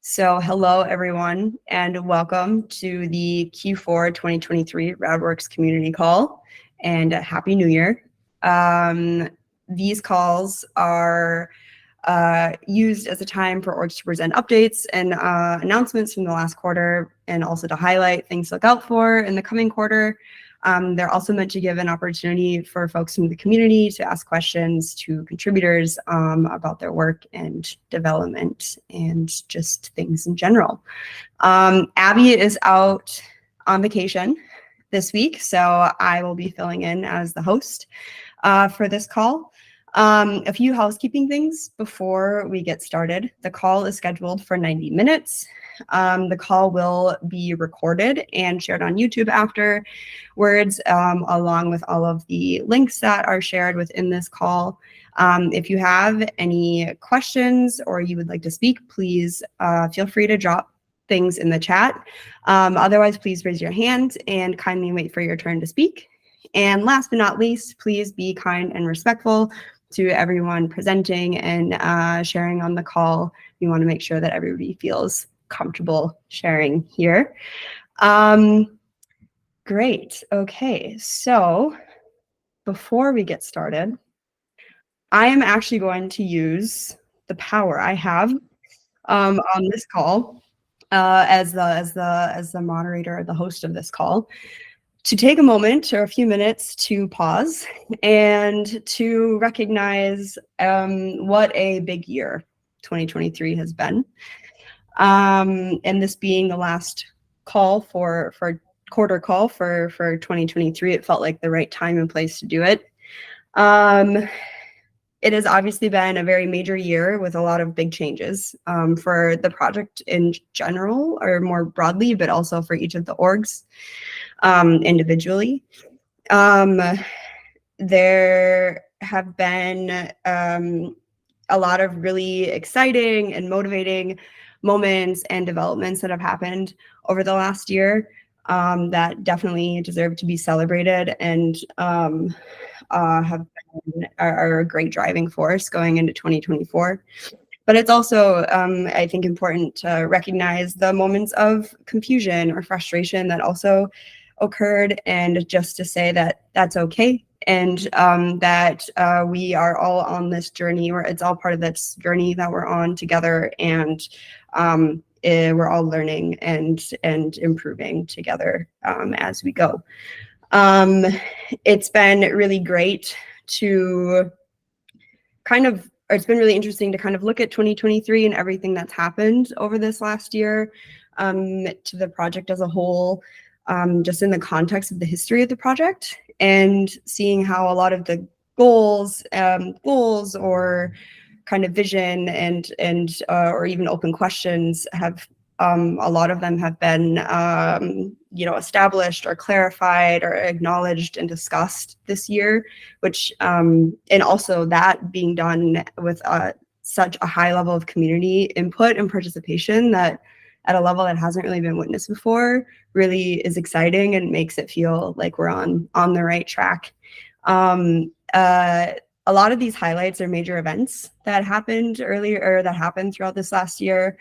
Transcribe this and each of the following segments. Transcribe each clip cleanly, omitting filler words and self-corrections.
So hello, everyone, and welcome to the Q4 2023 Radworks community call, and Happy New Year. These calls are used as a time for orgs to present updates and announcements from the last quarter, and also to highlight things to look out for in the coming quarter. They're also meant to give an opportunity for folks from the community to ask questions to contributors about their work and development and just things in general. Abby is out on vacation this week, so I will be filling in as the host for this call. A few housekeeping things before we get started. The call is scheduled for 90 minutes. The call will be recorded and shared on YouTube afterwards, along with all of the links that are shared within this call. If you have any questions or you would like to speak, please feel free to drop things in the chat. Otherwise, please raise your hand and kindly wait for your turn to speak. And last but not least, please be kind and respectful to everyone presenting and sharing on the call. We want to make sure that everybody feels comfortable sharing here. Great. Okay, so before we get started, I am actually going to use the power I have on this call as the moderator or the host of this call, to take a moment or a few minutes to pause and to recognize what a big year 2023 has been. And this being the last call for quarter call for 2023, it felt like the right time and place to do it. It has obviously been a very major year with a lot of big changes for the project in general or more broadly, but also for each of the orgs individually. There have been a lot of really exciting and motivating moments and developments that have happened over the last year that definitely deserve to be celebrated and are a great driving force going into 2024. But it's also, I think, important to recognize the moments of confusion or frustration that also occurred, and just to say that that's okay, and that we are all on this journey, or it's all part of this journey that we're on together, and we're all learning and improving together as we go. It's been really great to it's been really interesting to kind of look at 2023 and everything that's happened over this last year to the project as a whole, just in the context of the history of the project, and seeing how a lot of the goals or kind of vision and or even open questions have a lot of them have been established or clarified or acknowledged and discussed this year, which and also that being done with such a high level of community input and participation that at a level that hasn't really been witnessed before really is exciting and makes it feel like we're on the right track. A lot of these highlights or major events that happened earlier or that happened throughout this last year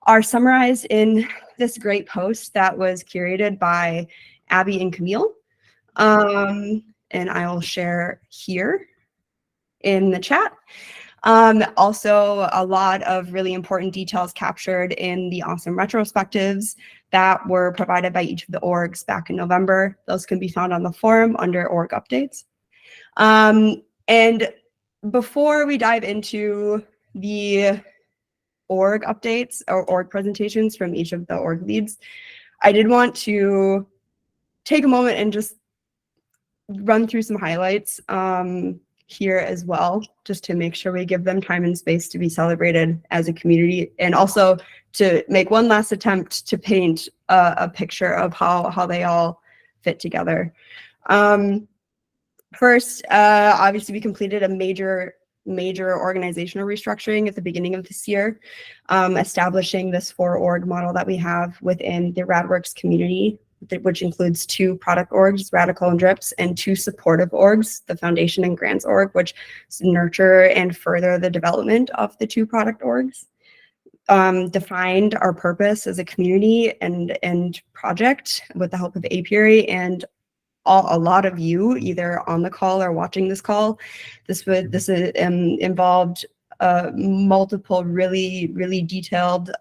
are summarized in this great post that was curated by Abby and Camille. And I will share here in the chat. Also, a lot of really important details captured in the awesome retrospectives that were provided by each of the orgs back in November. Those can be found on the forum under org updates. And before we dive into the org updates or org presentations from each of the org leads, I did want to take a moment and just run through some highlights here as well, just to make sure we give them time and space to be celebrated as a community, and also to make one last attempt to paint a picture of how they all fit together. First, obviously, we completed a major organizational restructuring at the beginning of this year, establishing this 4-org model that we have within the Radworks community, which includes 2 product orgs, Radicle and Drips, and 2 supportive orgs, the Foundation and Grants org, which nurture and further the development of the 2 product orgs. defined our purpose as a community and project with the help of Apiary and a lot of you either on the call or watching this call. This involved multiple really detailed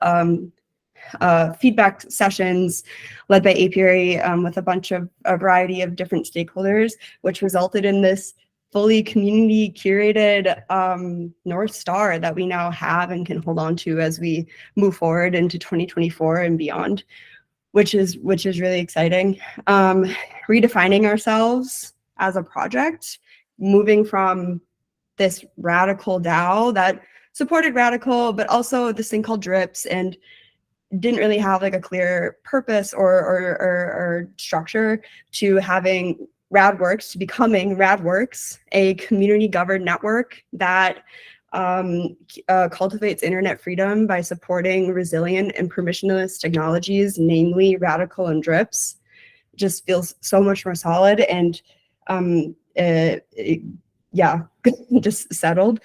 feedback sessions led by Apiary with a variety of different stakeholders, which resulted in this fully community curated North Star that we now have and can hold on to as we move forward into 2024 and beyond, which is really exciting. Redefining ourselves as a project, moving from this Radicle DAO that supported Radicle, but also this thing called Drips and didn't really have like a clear purpose or structure, to having Radworks, to becoming Radworks, a community governed network that cultivates internet freedom by supporting resilient and permissionless technologies, namely Radicle and Drips. Just feels so much more solid and just settled.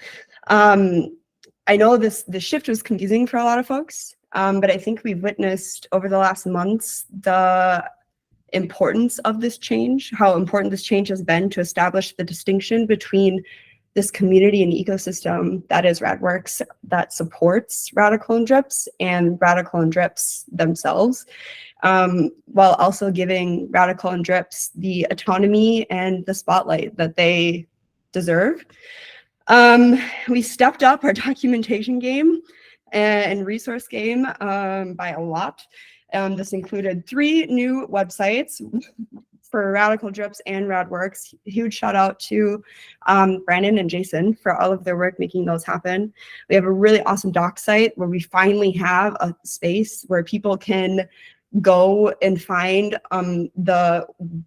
I know the shift was confusing for a lot of folks, but I think we've witnessed over the last months the importance of this change, how important this change has been to establish the distinction between this community and ecosystem that is Radworks, that supports Radicle and Drips, and Radicle and Drips themselves, while also giving Radicle and Drips the autonomy and the spotlight that they deserve. We stepped up our documentation game and resource game by a lot. This included 3 new websites for Radicle, Drips, and Radworks. Huge shout out to Brandon and Jason for all of their work making those happen. We have a really awesome doc site where we finally have a space where people can go and find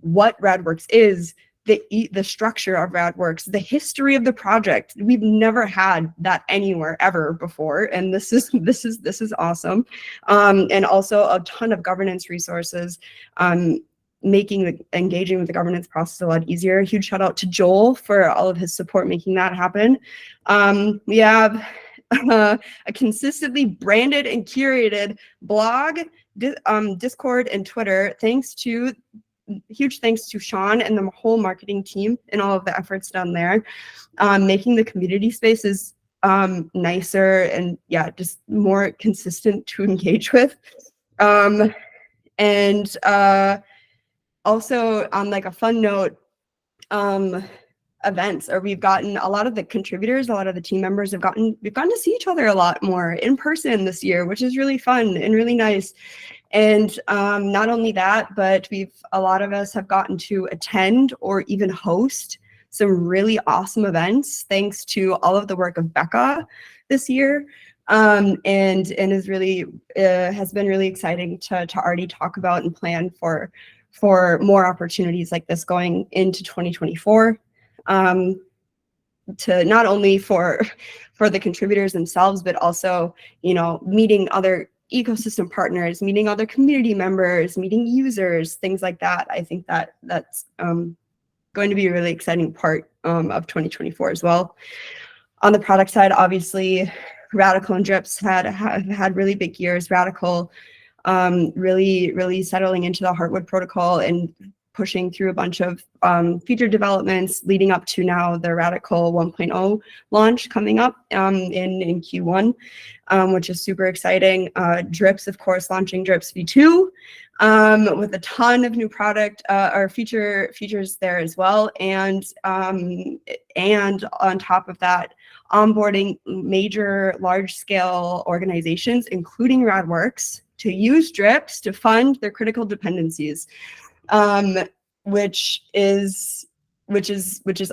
what Radworks is, the structure of Radworks, the history of the project. We've never had that anywhere ever before, and this is awesome. And also a ton of governance resources, making engaging with the governance process a lot easier. Huge shout out to Joel for all of his support making that happen. We have a consistently branded and curated blog, Discord, and Twitter. Huge thanks to Sean and the whole marketing team and all of the efforts done there, making the community spaces nicer and just more consistent to engage with. And also on like a fun note, events, or we've gotten a lot of the contributors, a lot of the team members we've gotten to see each other a lot more in person this year, which is really fun and really nice. And not only that, but a lot of us have gotten to attend or even host some really awesome events thanks to all of the work of Becca this year. And is really has been really exciting to already talk about and plan for more opportunities like this going into 2024. To not only for the contributors themselves, but also, meeting other ecosystem partners, meeting other community members, meeting users, things like that. I think that's going to be a really exciting part of 2024 as well. On the product side, obviously, Radicle and Drips have had really big years. Radicle really settling into the Heartwood protocol and pushing through a bunch of feature developments leading up to now the Radicle 1.0 launch coming up in Q1, which is super exciting. Drips, of course, launching Drips v2 with a ton of new product or features there as well. And on top of that, onboarding major large-scale organizations, including Radworks, to use Drips to fund their critical dependencies. Which is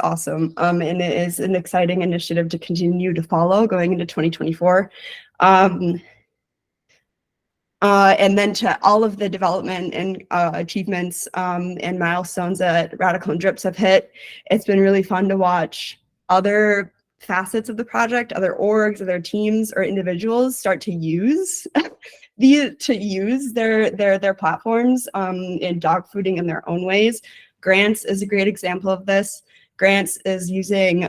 awesome. And it is an exciting initiative to continue to follow going into 2024. And then to all of the development and achievements and milestones that Radicle and Drips have hit, it's been really fun to watch other facets of the project, other orgs, other teams, or individuals start to use their platforms in dogfooding in their own ways. Grants is a great example of this. Grants is using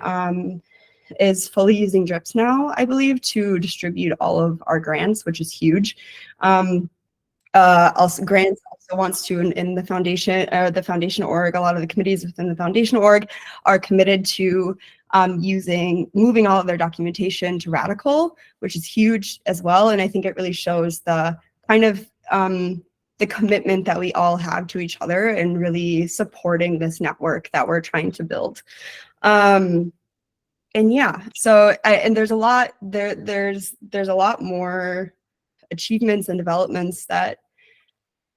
is fully using drips now, I believe, to distribute all of our grants, which is huge. Also grants also wants to in the foundation org, a lot of the committees within the foundation org are committed to moving all of their documentation to Radicle, which is huge as well. And I think it really shows the kind of the commitment that we all have to each other and really supporting this network that we're trying to build. And yeah, so and there's a lot there's a lot more achievements and developments that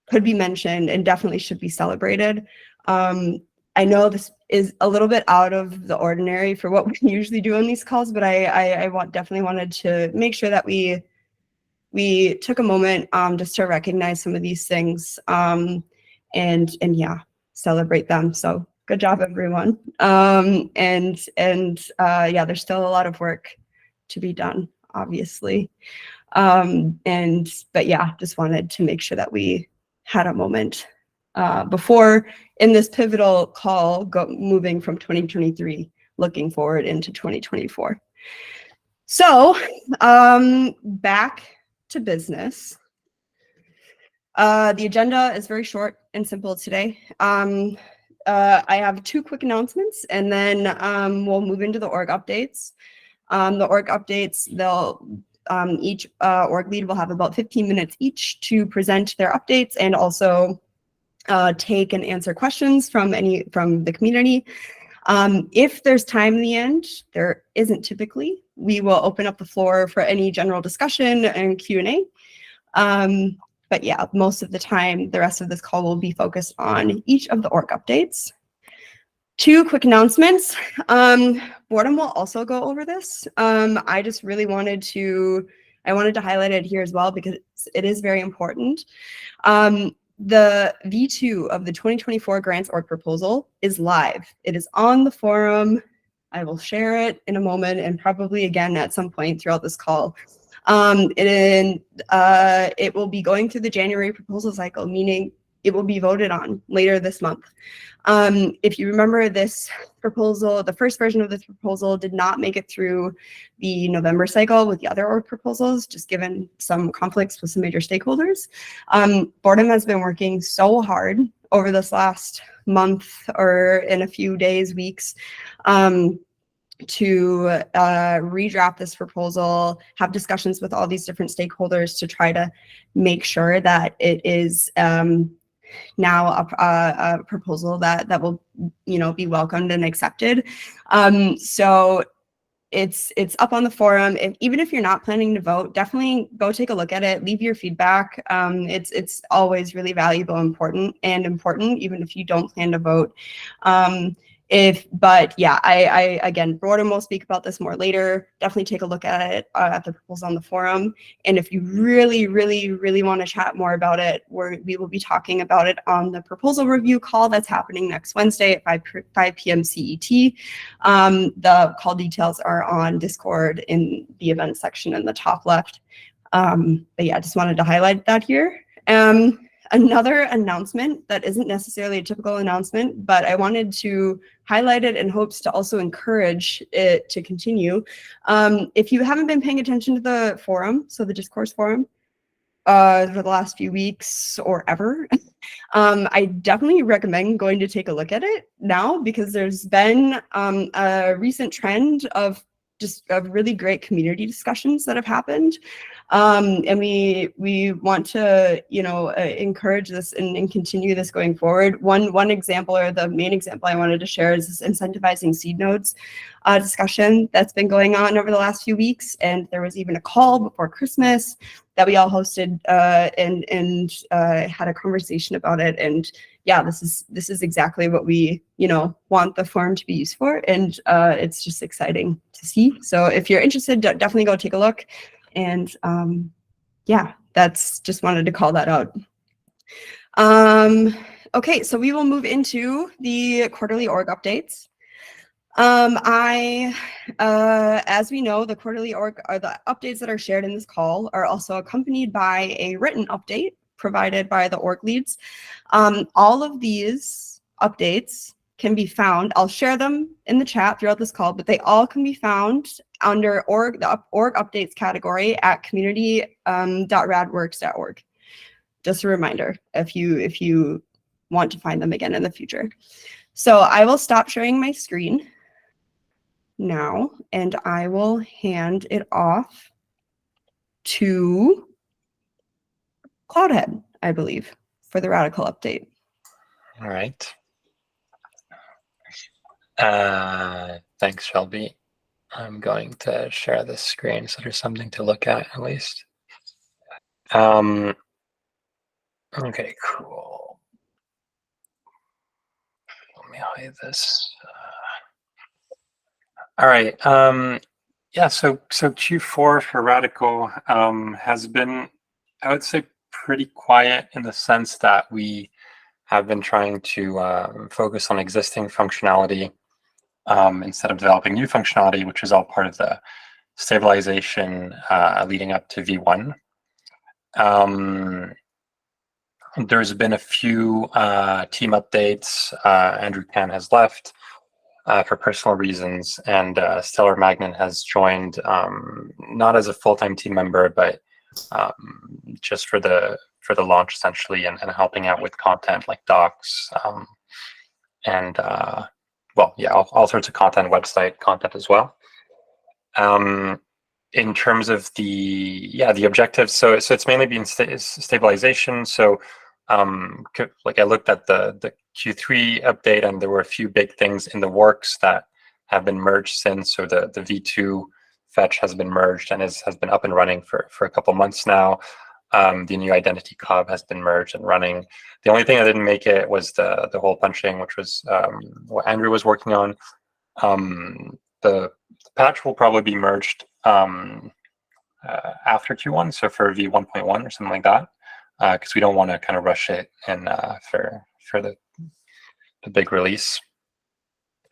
could be mentioned and definitely should be celebrated. I know this is a little bit out of the ordinary for what we usually do on these calls, but I definitely wanted to make sure that we took a moment just to recognize some of these things and yeah, celebrate them. So good job, everyone. Yeah, there's still a lot of work to be done, obviously. But yeah, just wanted to make sure that we had a moment before in this pivotal call moving from 2023, looking forward into 2024. So back to business. The agenda is very short and simple today. I have 2 quick announcements, and then we'll move into the org updates. The org updates, each org lead will have about 15 minutes each to present their updates and also take and answer questions from the community. If there's time in the end, there isn't typically, we will open up the floor for any general discussion and Q&A. But yeah, most of the time, the rest of this call will be focused on each of the org updates. 2 quick announcements. Boredom will also go over this. I just really wanted to highlight it here as well because it is very important. The V2 of the 2024 grants org proposal is live. It is on the forum. I will share it in a moment and probably again at some point throughout this call. It will be going through the January proposal cycle, meaning it will be voted on later this month. If you remember, this proposal, the first version of this proposal did not make it through the November cycle with the other org proposals, just given some conflicts with some major stakeholders. Boredom has been working so hard over this last month or in a few days, weeks, to redraft this proposal, have discussions with all these different stakeholders to try to make sure that it is now a proposal that will, be welcomed and accepted. So it's up on the forum. Even if you're not planning to vote, definitely go take a look at it, leave your feedback. It's always really valuable, important, even if you don't plan to vote. But yeah, I again, Boredom will speak about this more later. Definitely take a look at it, at the proposal on the forum. And if you really, really, really want to chat more about it, we will be talking about it on the proposal review call that's happening next Wednesday at 5 p.m. CET. The call details are on Discord in the event section in the top left. But yeah, just wanted to highlight that here. Another announcement that isn't necessarily a typical announcement, but I wanted to highlight it in hopes to also encourage it to continue. If you haven't been paying attention to the forum, so the discourse forum, for the last few weeks or ever, I definitely recommend going to take a look at it now because there's been a recent trend of really great community discussions that have happened. And we want to, encourage this and continue this going forward. One example, or the main example I wanted to share, is this incentivizing seed nodes discussion that's been going on over the last few weeks. And there was even a call before Christmas that we all hosted and had a conversation about it. And yeah, this is exactly what we, want the forum to be used for. And it's just exciting to see. So if you're interested, definitely go take a look. And yeah, that's just wanted to call that out. Okay, so we will move into the quarterly org updates. As we know, the quarterly org, or the updates that are shared in this call, are also accompanied by a written update provided by the org leads. All of these updates can be found. I'll share them in the chat throughout this call, but they all can be found under the org updates category at community.radworks.org. Just a reminder if you want to find them again in the future. So I will stop sharing my screen now, and I will hand it off to Cloudhead, I believe, for the Radicle update. All right. Thanks, Shelby. I'm going to share this screen so there's something to look at least. Okay, cool. Let me hide this. All right. Yeah. So Q4 for Radicle has been, I would say, pretty quiet in the sense that we have been trying to focus on existing functionality instead of developing new functionality, which is all part of the stabilization leading up to V1. There's been a few team updates. Andrew Pan has left for personal reasons, and Stellar Magnan has joined, not as a full-time team member, but just for the launch essentially, and helping out with content like docs and well, yeah, all sorts of content, website content as well. In terms of the objectives, so it's mainly been stabilization. So like I looked at the Q3 update, and there were a few big things in the works that have been merged since. So the V2 fetch has been merged and has been up and running for a couple months now. The new identity cob has been merged and running. The only thing that didn't make it was the hole punching, which was what Andrew was working on. The patch will probably be merged after Q1, so for V1.1 or something like that, because we don't want to kind of rush it and for the big release.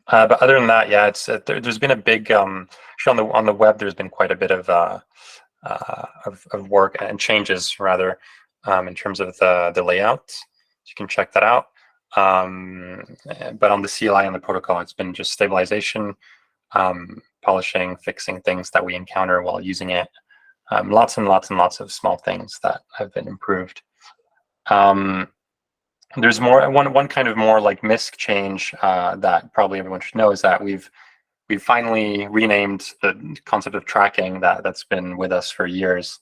But other than that, yeah, it's there's been a big on the web. There's been quite a bit of work and changes rather in terms of the layout. So you can check that out. But on the CLI and the protocol, it's been just stabilization, polishing, fixing things that we encounter while using it. Lots and lots and lots of small things that have been improved. There's one kind of more like MISC change that probably everyone should know is that we've finally renamed the concept of tracking that's been with us for years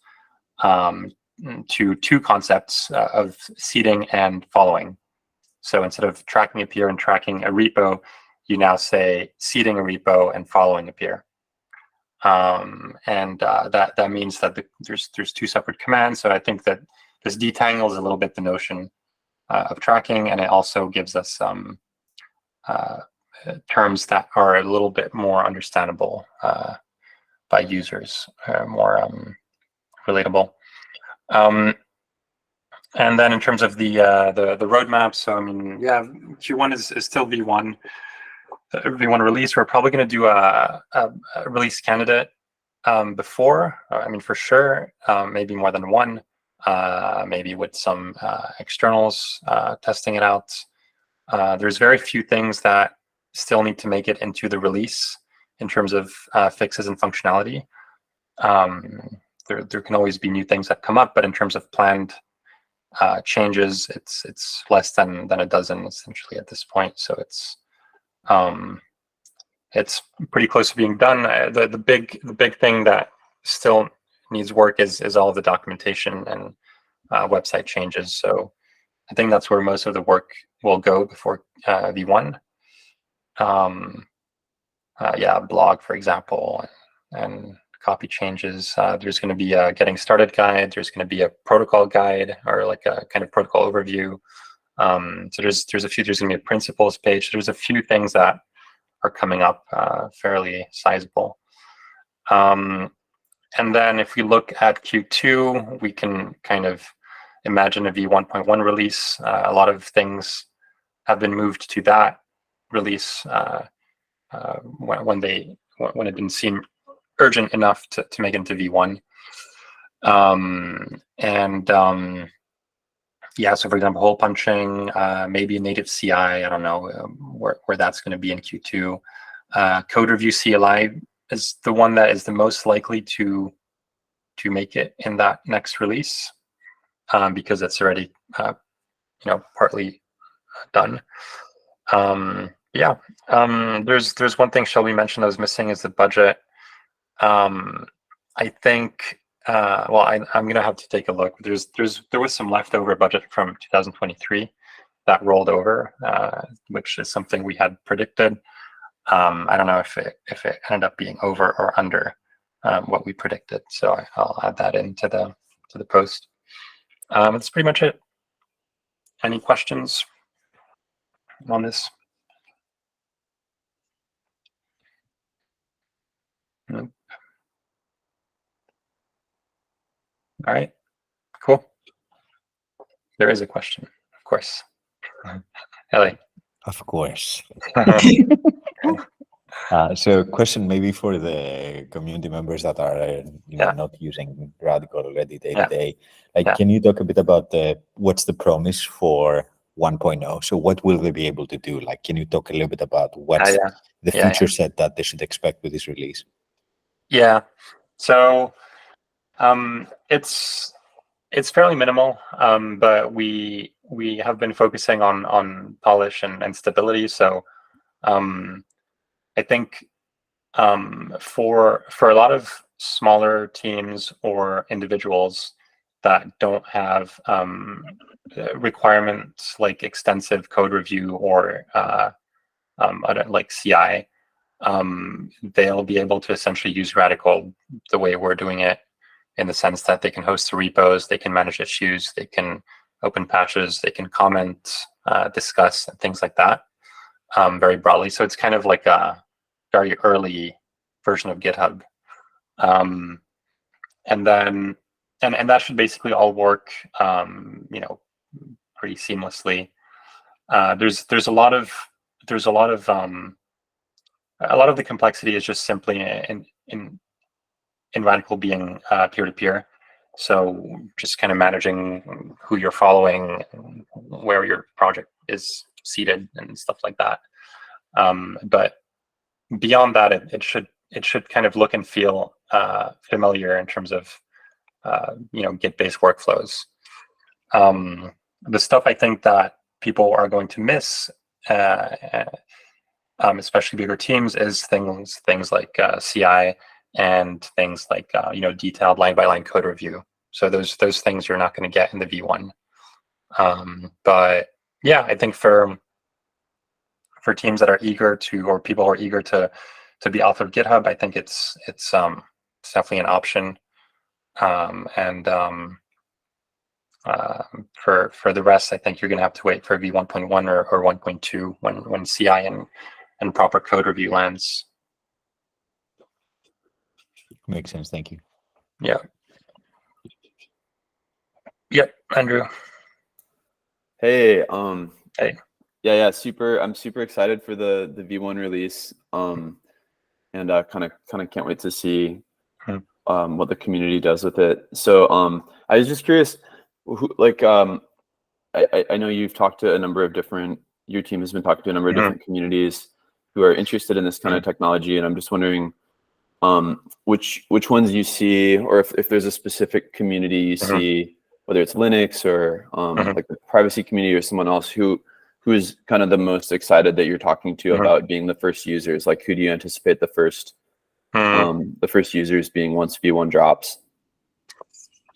to two concepts of seeding and following. So instead of tracking a peer and tracking a repo, you now say seeding a repo and following a peer. That means that there's two separate commands. So I think that this detangles a little bit the notion of tracking, and it also gives us some terms that are a little bit more understandable by users, more relatable. And then in terms of the roadmap, so I mean, yeah, Q1 is still V1 release. We're probably going to do a release candidate before. I mean, for sure, maybe more than one. Maybe with some externals testing it out. There's very few things that still need to make it into the release in terms of fixes and functionality. There can always be new things that come up, but in terms of planned changes, it's less than a dozen essentially at this point. So it's pretty close to being done. The big thing that still needs work is all of the documentation and website changes. So I think that's where most of the work will go before V1. Yeah, blog, for example, and copy changes. There's going to be a getting started guide. There's going to be a protocol guide, or like a kind of protocol overview. So there's a few. There's going to be a principles page. There's a few things that are coming up, fairly sizable. And then if we look at Q2, we can kind of imagine a V1.1 release. A lot of things have been moved to that release when it didn't seem urgent enough to make it into V1. yeah, so for example, hole punching, maybe native CI, I don't know where that's going to be in Q2. Code review CLI is the one that is the most likely to make it in that next release, because it's already partly done. There's one thing Shelby mentioned that was missing is the budget. I think I'm gonna have to take a look. There was some leftover budget from 2023 that rolled over, which is something we had predicted. I don't know if it ended up being over or under what we predicted, so I'll add that into the post. That's pretty much it. Any questions on this? Nope. All right, cool. There is a question, of course. Ellie. Of course. So question maybe for the community members that are not using Radicle already day to day. Can you talk a bit about what's the promise for 1.0? So what will they be able to do? Can you talk a little bit about what's the feature set that they should expect with this release? Yeah. So it's fairly minimal, but we have been focusing on polish and stability. So I think for a lot of smaller teams or individuals that don't have requirements like extensive code review or like CI, they'll be able to essentially use Radicle the way we're doing it, in the sense that they can host the repos, they can manage issues, they can open patches, they can comment, discuss, and things like that, very broadly. So it's kind of like a very early version of GitHub. And that should basically all work, pretty seamlessly. There's a lot of the complexity is just simply in Radicle being peer-to-peer. So just kind of managing who you're following, where your project is seated, and stuff like that. But beyond that, it should kind of look and feel familiar in terms of Git-based workflows. The stuff I think that people are going to miss, especially bigger teams, is things like CI and things like detailed line-by-line code review. So those things you're not going to get in the V1. But yeah, I think for teams that are eager to, or people who are eager to be off of GitHub, I think it's definitely an option. For the rest, I think you're going to have to wait for V1.1 or 1.2 when CI and proper code review lands. Makes sense. Thank you. Yeah. Yep, Andrew. Hey. Hey. Yeah. I'm super excited for the V1 release. And kind of can't wait to see what the community does with it. So I was just curious, I know you've talked to a number of your team has been talking to a number of different communities who are interested in this kind of technology, and I'm just wondering which ones you see, or if there's a specific community you see, whether it's Linux or like the privacy community or someone else who's kind of the most excited that you're talking to about being the first users. Like, who do you anticipate the first users being once V1 drops?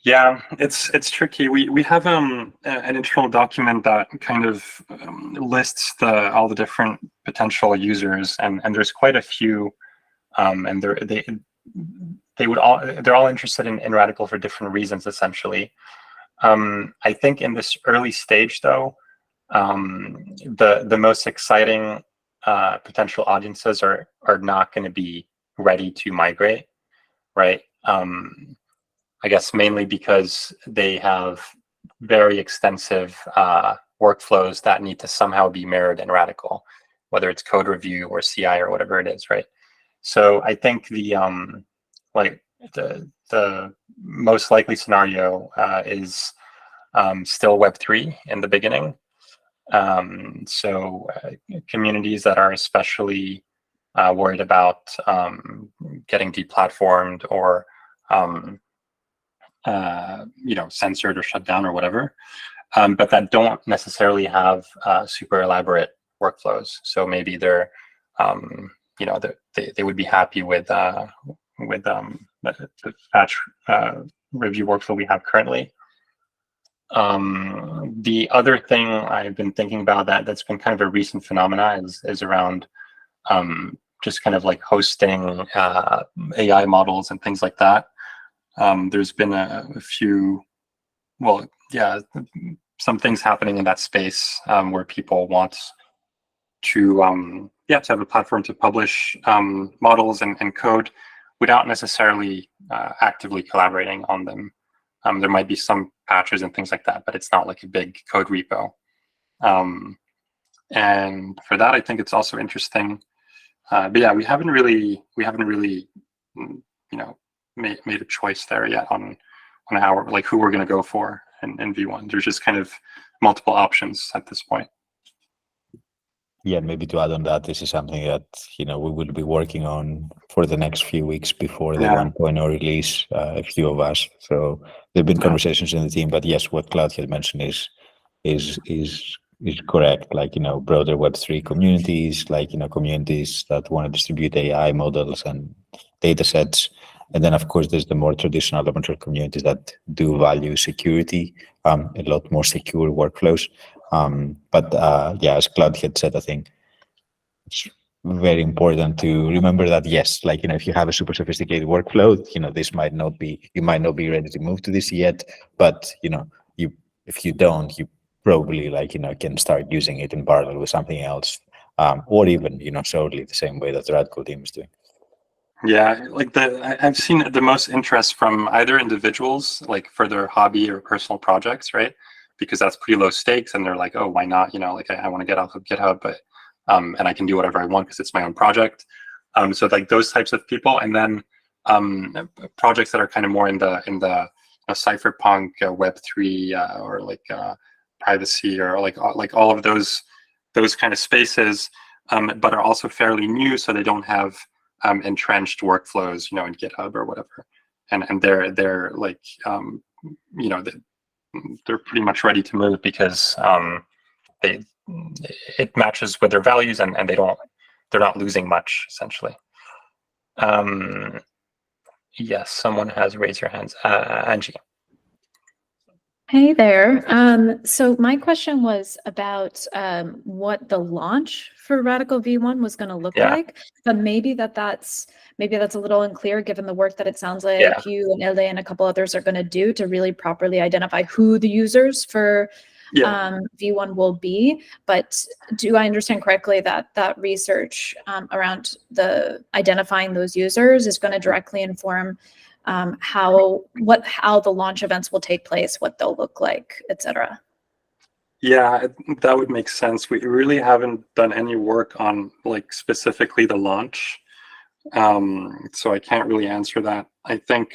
Yeah, it's tricky. We have an internal document that kind of lists all the different potential users, and there's quite a few, and they're all interested in Radicle for different reasons, essentially. I think in this early stage, though, the most exciting potential audiences are not going to be ready to migrate, right? I guess mainly because they have very extensive workflows that need to somehow be mirrored in Radicle, whether it's code review or CI or whatever it is, right? So I think the most likely scenario is still Web3 in the beginning. So communities that are especially worried about getting deplatformed or censored or shut down or whatever, but that don't necessarily have super elaborate workflows. So maybe they're they would be happy with the batch review workflow we have currently. The other thing I've been thinking about that's been kind of a recent phenomena is around just kind of like hosting AI models and things like that. There's been a few, some things happening in that space where people want to have a platform to publish models and code without necessarily actively collaborating on them. There might be some patches and things like that, but it's not like a big code repo. And for that, I think it's also interesting. But yeah, we haven't really made a choice there yet on how who we're going to go for in V1. There's just kind of multiple options at this point. Yeah, maybe to add on that, this is something that we will be working on for the next few weeks before the 1.0 release. A few of us, so there've been conversations in the team. But yes, what Cloud had mentioned is correct. Broader Web3 communities, communities that want to distribute AI models and data sets. And then, of course, there's the more traditional amateur communities that do value security, a lot more secure workflows. But as Claude had said, I think it's very important to remember that, yes, if you have a super sophisticated workflow, this might not be, you might not be ready to move to this yet, but, if you don't, you probably can start using it in parallel with something else, or even, solely the same way that the Radicle team is doing. Yeah, I've seen the most interest from either individuals, for their hobby or personal projects, right? Because that's pretty low stakes, and they're like, oh, why not? I want to get off of GitHub, but and I can do whatever I want because it's my own project. So those types of people, and then projects that are kind of more in the cypherpunk Web3 or privacy or all of those kind of spaces, but are also fairly new, so they don't have entrenched workflows, in GitHub or whatever, and they're they're pretty much ready to move because it matches with their values and they're not losing much essentially. Yes, someone has raised your hands. Angie. Hey there. So my question was about what the launch for Radicle V1 was going to look like, but maybe that's a little unclear given the work that it sounds like you and Elde and a couple others are going to do to really properly identify who the users for V1 will be. But do I understand correctly that research around the identifying those users is going to directly inform how the launch events will take place, what they'll look like, etc.? Yeah, that would make sense. We really haven't done any work on specifically the launch, so I can't really answer that. I think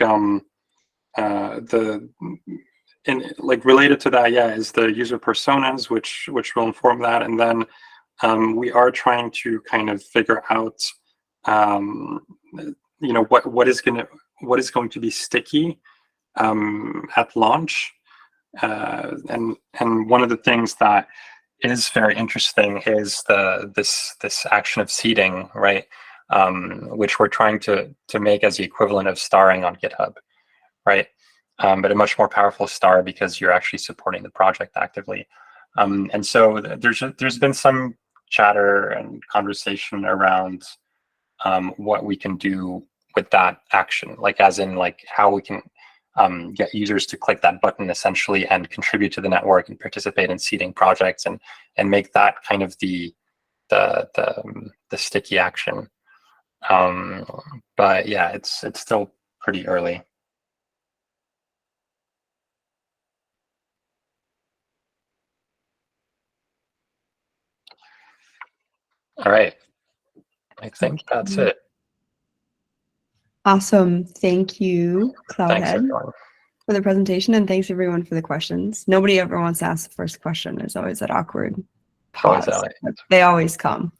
related to that, is the user personas, which will inform that, and then we are trying to kind of figure out what is going to be sticky at launch, and one of the things that is very interesting is this action of seeding, right? Which we're trying to make as the equivalent of starring on GitHub, right? But a much more powerful star because you're actually supporting the project actively. And so there's been some chatter and conversation around what we can do with that action, as in how we can get users to click that button essentially and contribute to the network and participate in seeding projects and make that kind of the sticky action. But yeah, it's still pretty early. All right, I think that's it. Awesome. Thank you, Thanks, Cloudhead. everyone. for the presentation, and thanks everyone for the questions. Nobody ever wants to ask the first question. There's always that awkward pause. They always come.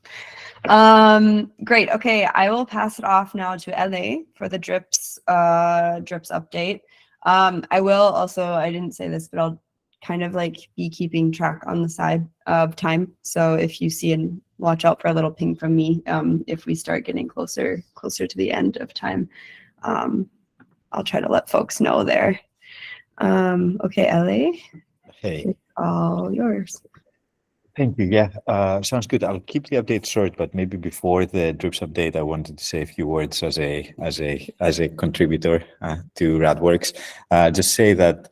Great. Okay, I will pass it off now to LA for the drips update. I will also, I didn't say this, but I'll kind of like be keeping track on the side of time. So if you see, and watch out for a little ping from me if we start getting closer to the end of time. I'll try to let folks know there. Okay, LA. Hey. It's all yours. Thank you. Yeah, sounds good. I'll keep the update short, but maybe before the drips update, I wanted to say a few words as a contributor to Radworks. Just say that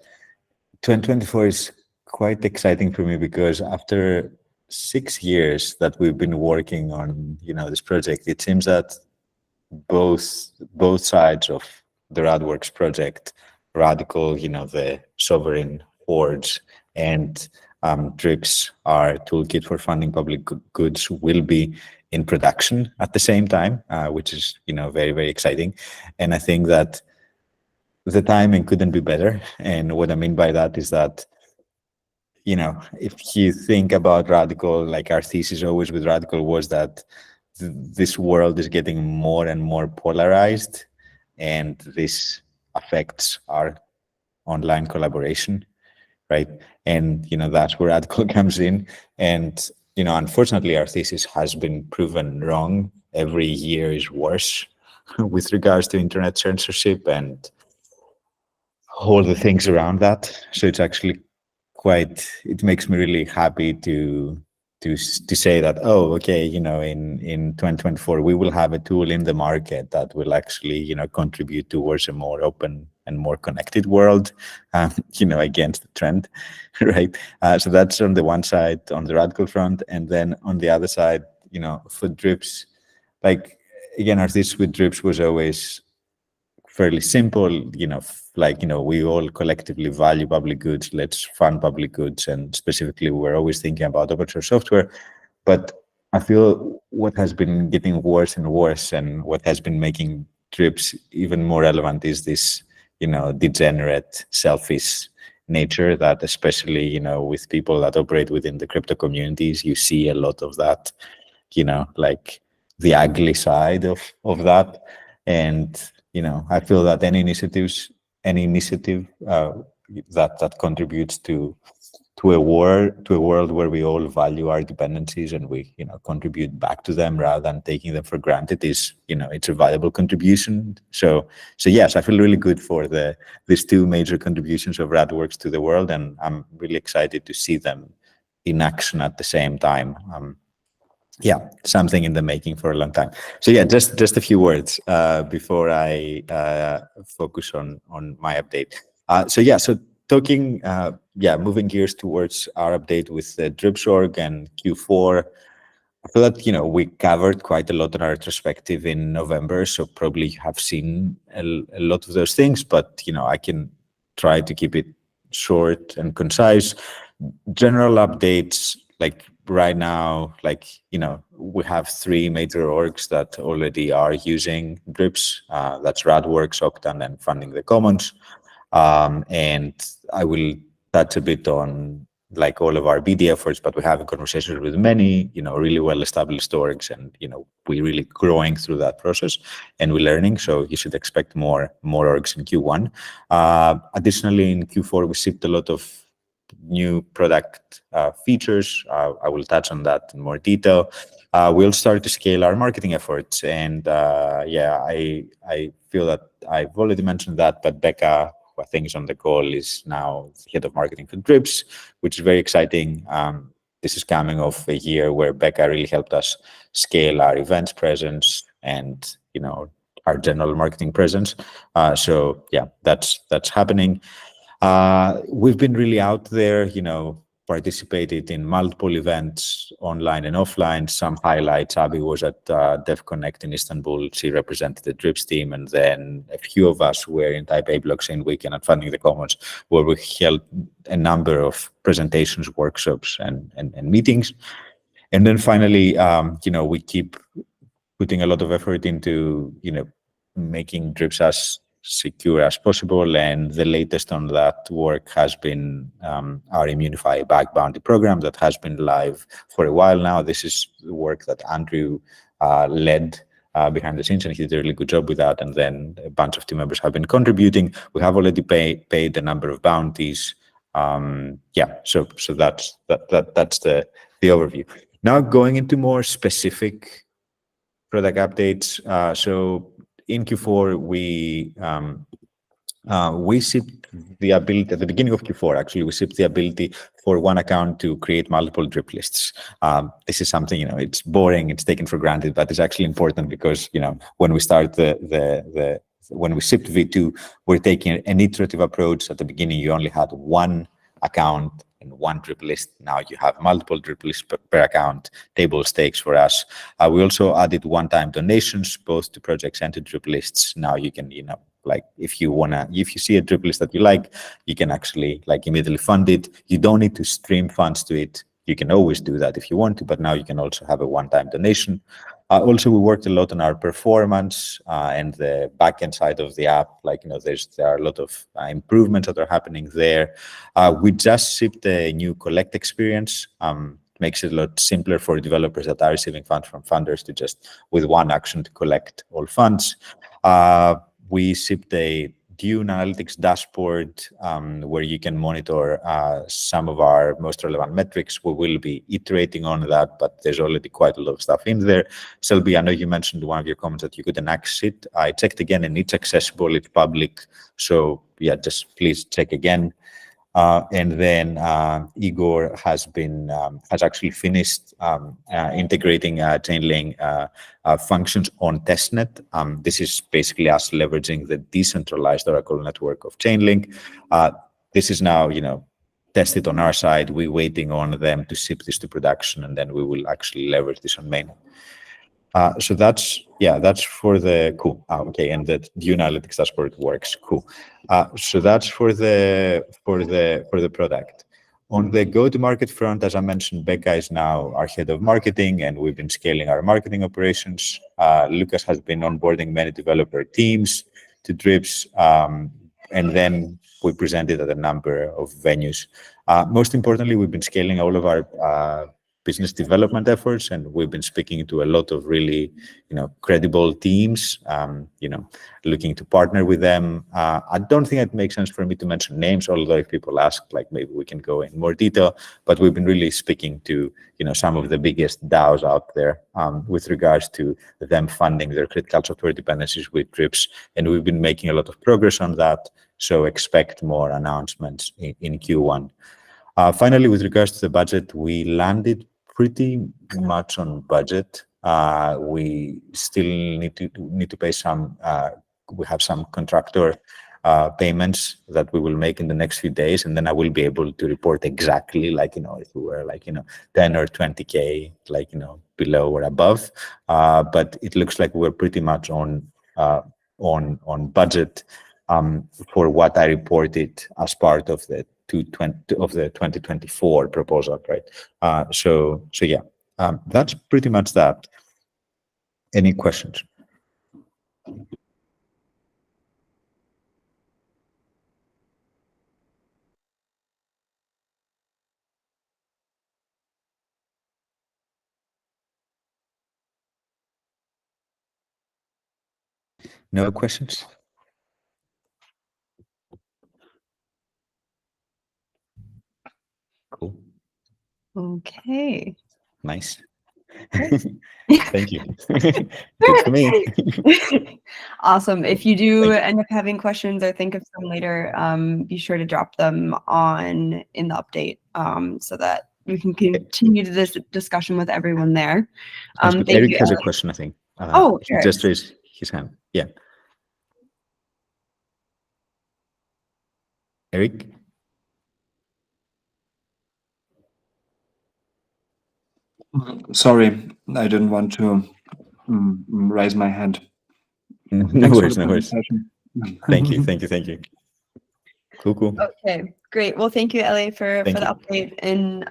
2024 is quite exciting for me because after 6 years that we've been working on, this project, it seems that both sides of the Radworks project, Radicle, the sovereign hordes, and drips, our toolkit for funding public goods, will be in production at the same time, which is very, very exciting. And I think that the timing couldn't be better. And what I mean by that is that if you think about Radicle, like our thesis always with Radicle was that this world is getting more and more polarized, and this affects our online collaboration, right? And that's where Radicle comes in. And unfortunately, our thesis has been proven wrong. Every year is worse with regards to internet censorship and all the things around that. So it's actually it makes me really happy to say that, in 2024 we will have a tool in the market that will actually contribute towards a more open and more connected world, against the trend, right? So that's on the one side, on the Radicle front. And then on the other side, for drips, our thesis with drips was always fairly simple, we all collectively value public goods, let's fund public goods. And specifically, we're always thinking about open source software. But I feel what has been getting worse and worse, and what has been making drips even more relevant, is this, degenerate, selfish nature that, especially, with people that operate within the crypto communities, you see a lot of that, the ugly side of that. And I feel that any initiative that contributes to a world where we all value our dependencies and we contribute back to them rather than taking them for granted is it's a valuable contribution. So yes, I feel really good for these two major contributions of Radworks to the world, and I'm really excited to see them in action at the same time. Something in the making for a long time. So just a few words before I focus on my update. So talking, moving gears towards our update with the Drips.org and Q4. I feel that we covered quite a lot in our retrospective in November, so probably you have seen a lot of those things. But I can try to keep it short and concise. General updates, right now, we have 3 major orgs that already are using Drips. That's Radworks, Octan, and Funding the Commons. And I will touch a bit on all of our BD efforts, but we're having conversations with many, really well-established orgs, and we're really growing through that process, and we're learning. So you should expect more orgs in Q1. Additionally, in Q4, we shipped a lot of new product features. I will touch on that in more detail. We'll start to scale our marketing efforts, and I feel that I've already mentioned that, but Becca, who I think is on the call, is now head of marketing for Drips, which is very exciting. This is coming off a year where Becca really helped us scale our events presence and our general marketing presence. So that's happening. We've been really out there, participated in multiple events, online and offline. Some highlights: Abby was at DevConnect in Istanbul. She represented the Drips team. And then a few of us were in Type A Blockchain Weekend at Funding the Commons, where we held a number of presentations, workshops, and meetings. And then finally, we keep putting a lot of effort into, making Drips as secure as possible. And the latest on that work has been our Immunify bug bounty program that has been live for a while now. This is the work that Andrew led behind the scenes, and he did a really good job with that. And then a bunch of team members have been contributing. We have already paid a number of bounties. So that's the overview. Now going into more specific product updates. So in Q4, we shipped the ability at the beginning of Q4. Actually, we shipped the ability for one account to create multiple drip lists. This is something, it's boring, it's taken for granted, but it's actually important because when we start when we shipped V2, we're taking an iterative approach. At the beginning, you only had one account and one drip list. Now you have multiple drip lists per account, table stakes for us. We also added one-time donations, both to projects and to drip lists. Now you can, if you see a drip list that you like, you can actually immediately fund it. You don't need to stream funds to it. You can always do that if you want to, but now you can also have a one-time donation. Also, we worked a lot on our performance and the backend side of the app. There are a lot of improvements that are happening there. We just shipped a new collect experience. Makes it a lot simpler for developers that are receiving funds from funders to just, with one action, to collect all funds. We shipped a Dune analytics dashboard where you can monitor some of our most relevant metrics. We will be iterating on that, but there's already quite a lot of stuff in there. Selby, I know you mentioned one of your comments that you couldn't access it. I checked again, and it's accessible, it's public. So yeah, just please check again. And then Igor has actually finished integrating Chainlink functions on testnet. This is basically us leveraging the decentralized Oracle network of Chainlink. This is now, tested on our side. We're waiting on them to ship this to production, and then we will actually leverage this on main. So that's for the cool. Okay, and the Dune analytics dashboard works. Cool. So that's for the product. On the go-to-market front, as I mentioned, Becca is now our head of marketing, and we've been scaling our marketing operations. Lucas has been onboarding many developer teams to Drips, and then we presented at a number of venues. Most importantly, we've been scaling all of our business development efforts, and we've been speaking to a lot of really, credible teams, looking to partner with them. I don't think it makes sense for me to mention names, although if people ask, maybe we can go in more detail, but we've been really speaking to, some of the biggest DAOs out there with regards to them funding their critical software dependencies with Drips, and we've been making a lot of progress on that, so expect more announcements in Q1. Finally, with regards to the budget, we landed pretty much on budget. We still need to pay some. We have some contractor payments that we will make in the next few days, and then I will be able to report exactly, if we were 10 or 20K, below or above. But it looks like we're pretty much on budget for what I reported as part of the 2024 proposal, right? So yeah, that's pretty much that. Any questions? No questions? Cool. Okay. Nice. Thank you. Good for me. Awesome. If you do end up having questions or think of some later, be sure to drop them in the update so that we can continue this discussion with everyone there. Eric has a question, I think. He just raised his hand. Yeah. Eric? Sorry, I didn't want to raise my hand. No worries. Thank you. Cool. Okay, great. Well, thank you, Ellie, for the update. And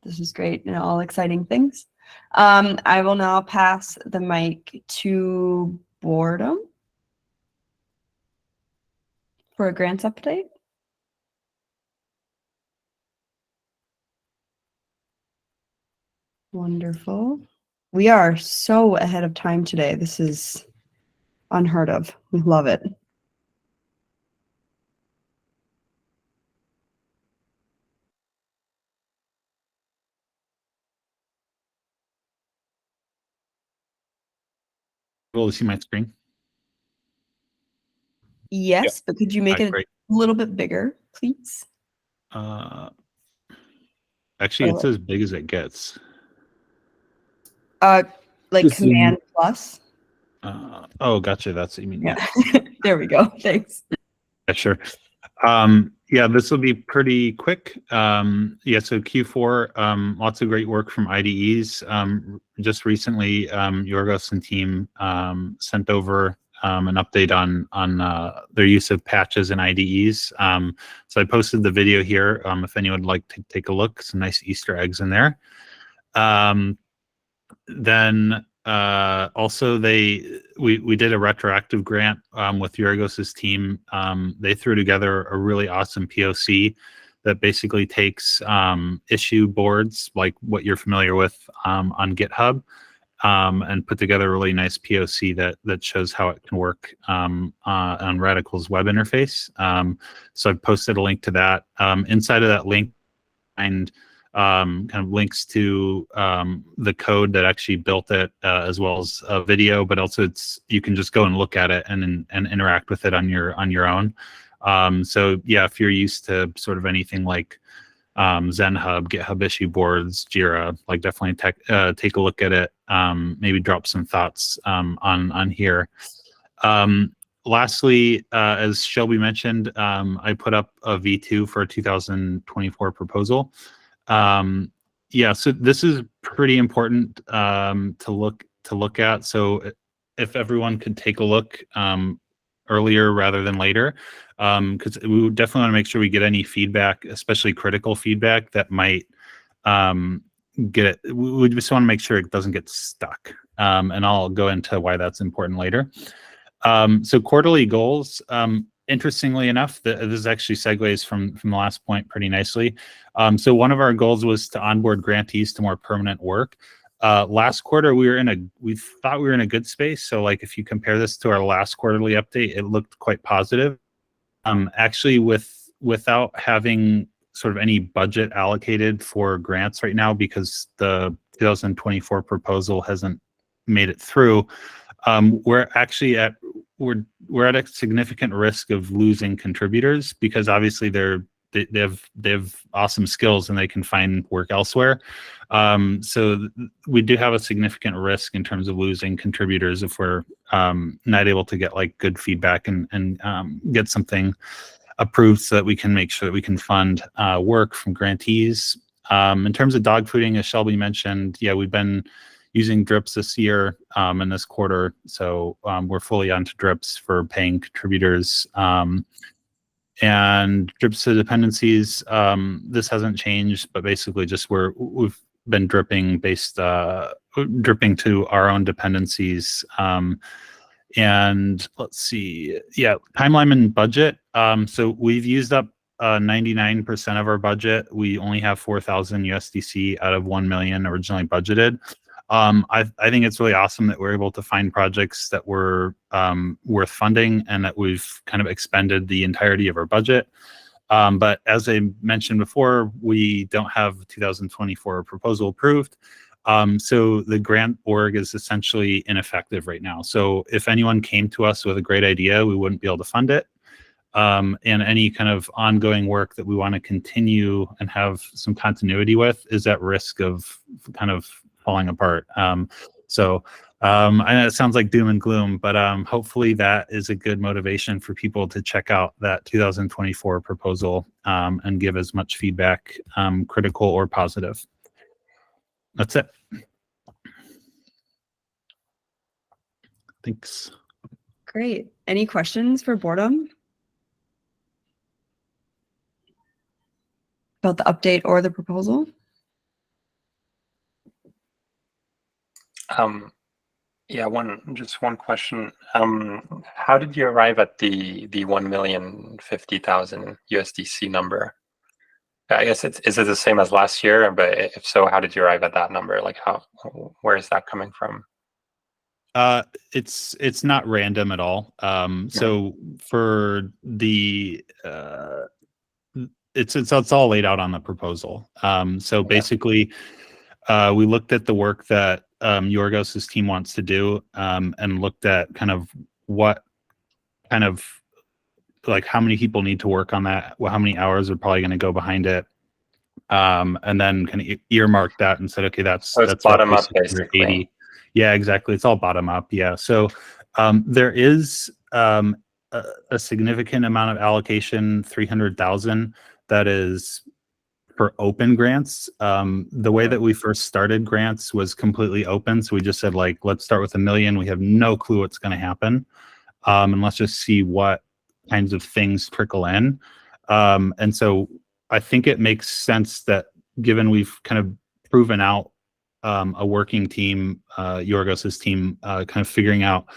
this is great and all exciting things. I will now pass the mic to Boredom. for a grants update? Wonderful. We are so ahead of time today. This is unheard of. We love it. Able to see my screen? Yes, but could you make it Great. a little bit bigger, please? Actually, it's as big as it gets. Like Just zoom. Command plus. Oh, gotcha. That's what you mean. Yeah. There we go. Thanks. Yeah, sure. Yeah, this will be pretty quick. Yeah, so Q4, lots of great work from IDEs. Just recently, Yorgos and team sent over an update on their use of patches and IDEs. So I posted the video here if anyone would like to take a look. Some nice Easter eggs in there. Then also we did a retroactive grant with Yorgos's team. They threw together a really awesome POC that basically takes issue boards like what you're familiar with on GitHub and put together a really nice POC that shows how it can work on Radicle's web interface. So I've posted a link to that. Inside of that link, and kind of links to the code that actually built it, as well as a video, but also you can just go and look at it and interact with it on your own. So yeah, if you're used to sort of anything like ZenHub, GitHub issue boards, Jira, like definitely take a look at it. Maybe drop some thoughts on here. Lastly, as Shelby mentioned, I put up a V2 for a 2024 proposal. Yeah, so this is pretty important to look at. So if everyone could take a look earlier rather than later, because we would definitely want to make sure we get any feedback, especially critical feedback that might get it. We just want to make sure it doesn't get stuck. And I'll go into why that's important later. So quarterly goals. Interestingly enough, this actually segues from the last point pretty nicely. So one of our goals was to onboard grantees to more permanent work. Last quarter, we thought we were in a good space. So like if you compare this to our last quarterly update, it looked quite positive. Actually, without having sort of any budget allocated for grants right now, because the 2024 proposal hasn't made it through, we're actually at a significant risk of losing contributors, because obviously they have awesome skills and they can find work elsewhere. So we do have a significant risk in terms of losing contributors if we're not able to get like good feedback and get something approved so that we can make sure that we can fund work from grantees. In terms of dog fooding, as Shelby mentioned, yeah, we've been using drips this year in this quarter. So we're fully onto drips for paying contributors. And drips to dependencies, this hasn't changed, but basically just we've been dripping to our own dependencies. And let's see, yeah, timeline and budget. So we've used up 99% of our budget. We only have 4,000 USDC out of 1 million originally budgeted. I think it's really awesome that we're able to find projects that were worth funding and that we've kind of expended the entirety of our budget. But as I mentioned before, we don't have 2024 proposal approved. So the grant org is essentially ineffective right now. So if anyone came to us with a great idea, we wouldn't be able to fund it. And any kind of ongoing work that we want to continue and have some continuity with is at risk of kind of falling apart. So I know it sounds like doom and gloom, but hopefully that is a good motivation for people to check out that 2024 proposal and give as much feedback, critical or positive. That's it. Thanks. Great. Any questions for Boredom about the update or the proposal? Yeah, just one question. How did you arrive at the 1,050,000 USDC number? I guess is it the same as last year? But if so, how did you arrive at that number? Like where is that coming from? It's not random at all. So for the it's all laid out on the proposal. So basically, we looked at the work that Yorgos's team wants to do, and looked at kind of what kind of like how many people need to work on that, how many hours are probably going to go behind it, and then kind of earmark that and said, okay, that's bottom up roughly basically. 80. Yeah, exactly. It's all bottom up. Yeah. So there is a significant amount of allocation, 300,000, that is for open grants. The way that we first started grants was completely open. So we just said, like, let's start with $1 million. We have no clue what's going to happen. And let's just see what kinds of things trickle in. And so I think it makes sense that given we've kind of proven out a working team, Yorgos's team, kind of figuring out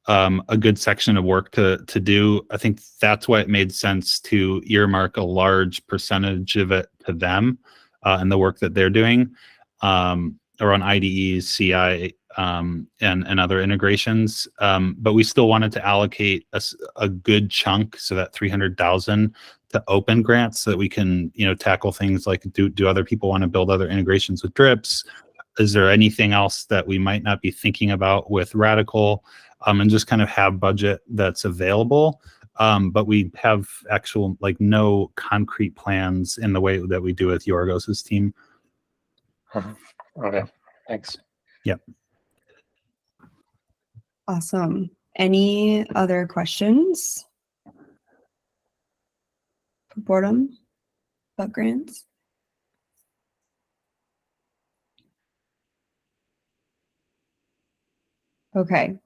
a good section of work to do, I think that's why it made sense to earmark a large percentage of it to them and the work that they're doing around IDEs, CI, and other integrations. But we still wanted to allocate a good chunk, so that 300,000, to open grants, so that we can, tackle things like, do other people want to build other integrations with drips? Is there anything else that we might not be thinking about with Radicle? And just kind of have budget that's available. But we have actual, like, no concrete plans in the way that we do with Yorgos's team. Okay, thanks. Yep. Awesome. Any other questions for Boredom about grants? Okay,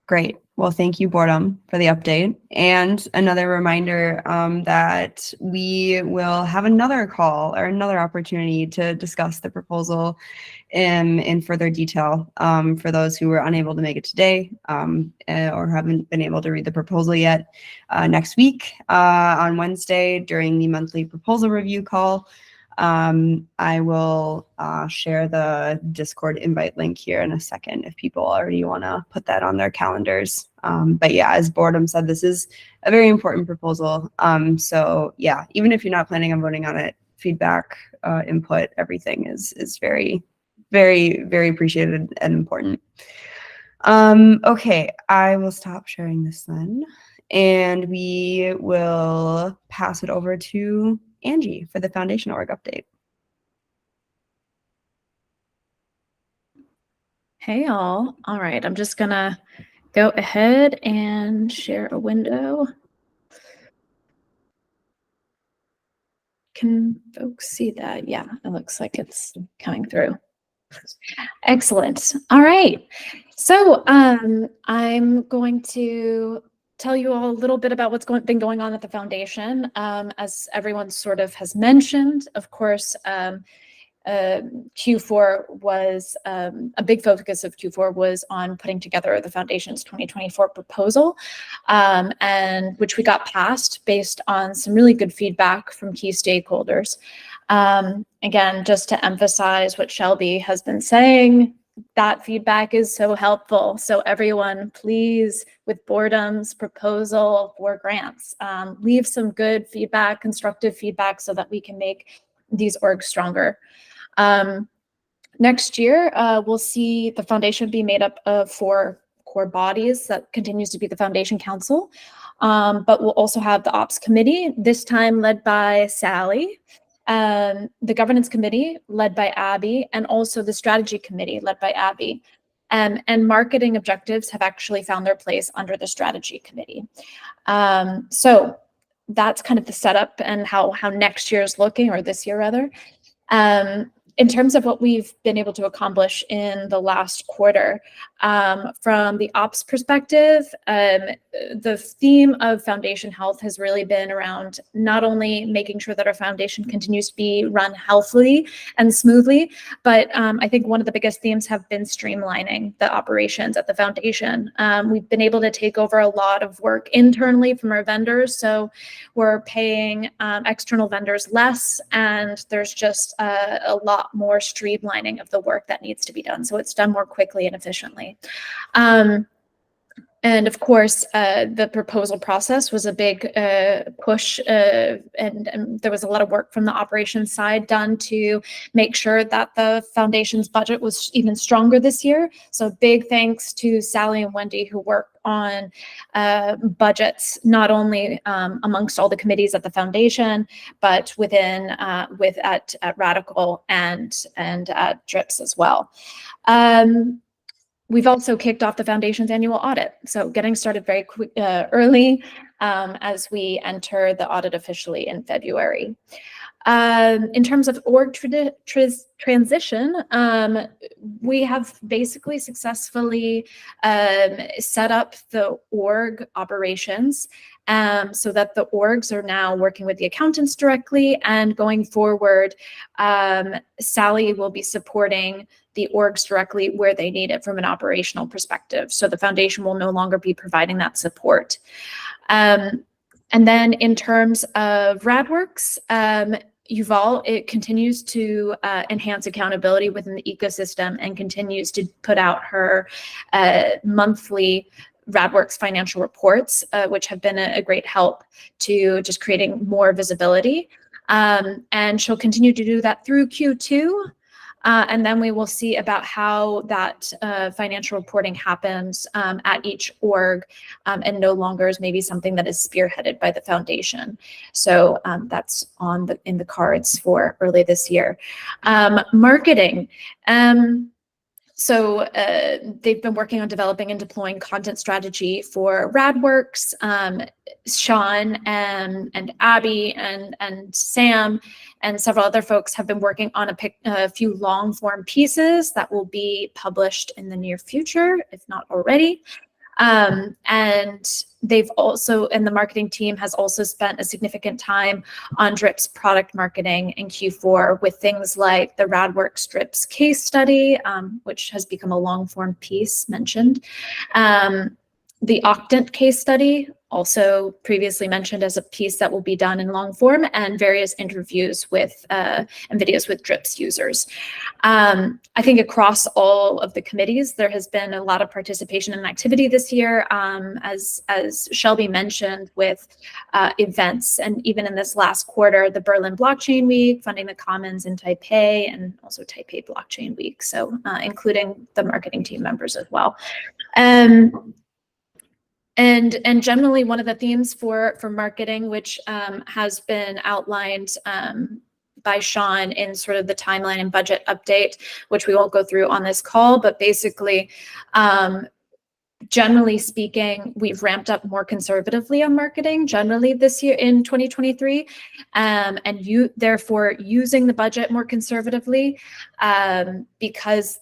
great. Well, thank you, Boredom, for the update. And another reminder that we will have another call or another opportunity to discuss the proposal in further detail for those who were unable to make it today or haven't been able to read the proposal yet. Next week on Wednesday during the monthly proposal review call, I will share the Discord invite link here in a second if people already want to put that on their calendars. But yeah, as Boredom said, this is a very important proposal. So yeah, even if you're not planning on voting on it, feedback, input, everything is very, very, very appreciated and important. Okay, I will stop sharing this then, and we will pass it over to Angie for the Foundation Org update. Hey all. All right, I'm just gonna go ahead and share a window. Can folks see that? Yeah, it looks like it's coming through. Excellent. All right. So I'm going to tell you all a little bit about what's been going on at the foundation. As everyone sort of has mentioned, of course, Q4 was a big focus of Q4 was on putting together the foundation's 2024 proposal, and which we got passed based on some really good feedback from key stakeholders. Again, just to emphasize what Shelby has been saying, that feedback is so helpful. So everyone, please, with Boredom's proposal for grants, leave some good feedback, constructive feedback, so that we can make these orgs stronger. Next year, we'll see the foundation be made up of 4 core bodies. That continues to be the Foundation Council, but we'll also have the Ops Committee, this time led by Sally, the Governance Committee led by Abby, and also the Strategy Committee led by Abby. And marketing objectives have actually found their place under the Strategy Committee. So that's kind of the setup and how next year is looking, or this year rather. in terms of what we've been able to accomplish in the last quarter, from the ops perspective, the theme of foundation health has really been around not only making sure that our foundation continues to be run healthily and smoothly, but I think one of the biggest themes have been streamlining the operations at the foundation. We've been able to take over a lot of work internally from our vendors, so we're paying external vendors less, and there's just a lot more streamlining of the work that needs to be done, so it's done more quickly and efficiently. And of course, the proposal process was a big push, and there was a lot of work from the operations side done to make sure that the foundation's budget was even stronger this year. So big thanks to Sally and Wendy, who worked on budgets, not only amongst all the committees at the foundation, but within at Radicle and at DRIPS as well. We've also kicked off the foundation's annual audit, so getting started very early as we enter the audit officially in February. In terms of org transition, we have basically successfully set up the org operations so that the orgs are now working with the accountants directly, and going forward, Sally will be supporting the orgs directly where they need it from an operational perspective. So the foundation will no longer be providing that support. And then in terms of Radworks, Yuval, it continues to enhance accountability within the ecosystem and continues to put out her monthly Radworks financial reports, which have been a great help to just creating more visibility. And she'll continue to do that through Q2. And then we will see about how that financial reporting happens at each org, and no longer is maybe something that is spearheaded by the foundation. So that's in the cards for early this year. Marketing. So they've been working on developing and deploying content strategy for Radworks. Sean and Abby and Sam and several other folks have been working on a few long form pieces that will be published in the near future, if not already. And they've also, and the marketing team has also spent a significant time on DRIPS product marketing in Q4 with things like the Radworks DRIPS case study, which has become a long form piece mentioned. The Octant case study, also previously mentioned as a piece that will be done in long form, and various interviews with and videos with DRIPS users. I think across all of the committees, there has been a lot of participation and activity this year, as Shelby mentioned, with events, and even in this last quarter, the Berlin Blockchain Week, Funding the Commons in Taipei, and also Taipei Blockchain Week, so including the marketing team members as well. And generally, one of the themes for marketing, which has been outlined by Sean in sort of the timeline and budget update, which we won't go through on this call, but basically, generally speaking, we've ramped up more conservatively on marketing generally this year in 2023, and therefore using the budget more conservatively, because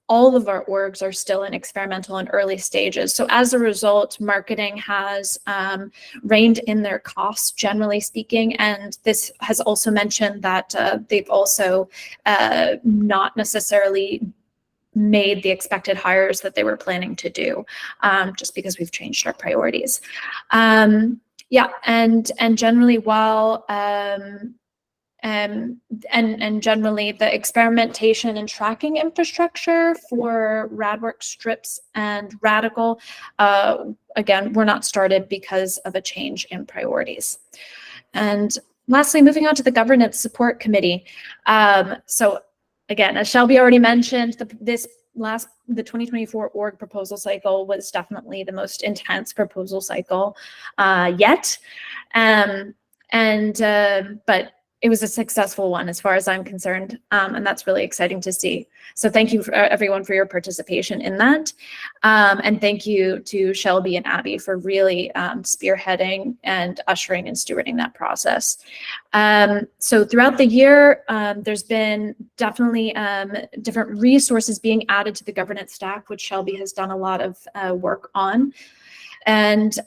all of our orgs are still in experimental and early stages. So as a result, marketing has reined in their costs, generally speaking. And this has also mentioned that they've also not necessarily made the expected hires that they were planning to do, just because we've changed our priorities. Yeah, and generally, while and generally the experimentation and tracking infrastructure for Radworks, DRIPS, and Radicle, again, were not started because of a change in priorities. And lastly, moving on to the Governance Support Committee. So again, as Shelby already mentioned, the 2024 org proposal cycle was definitely the most intense proposal cycle yet. But it was a successful one as far as I'm concerned, and that's really exciting to see. So thank you for everyone for your participation in that, and thank you to Shelby and Abby for really spearheading and ushering and stewarding that process. So throughout the year, there's been definitely different resources being added to the governance stack, which Shelby has done a lot of work on. And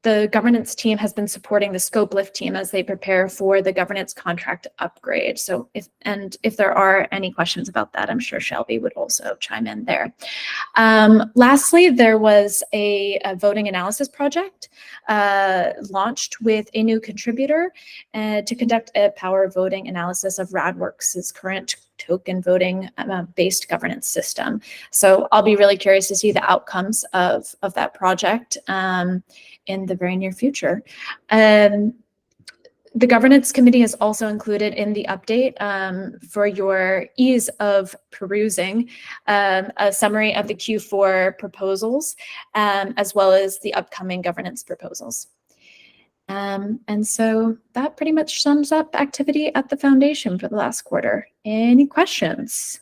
the governance team has been supporting the Scopelift team as they prepare for the governance contract upgrade. So if there are any questions about that, I'm sure Shelby would also chime in there. Lastly, there was a voting analysis project launched with a new contributor to conduct a power voting analysis of Radworks' current token voting based governance system. So I'll be really curious to see the outcomes of that project in the very near future. The governance committee is also included in the update for your ease of perusing a summary of the Q4 proposals, as well as the upcoming governance proposals. And so that pretty much sums up activity at the foundation for the last quarter. Any questions?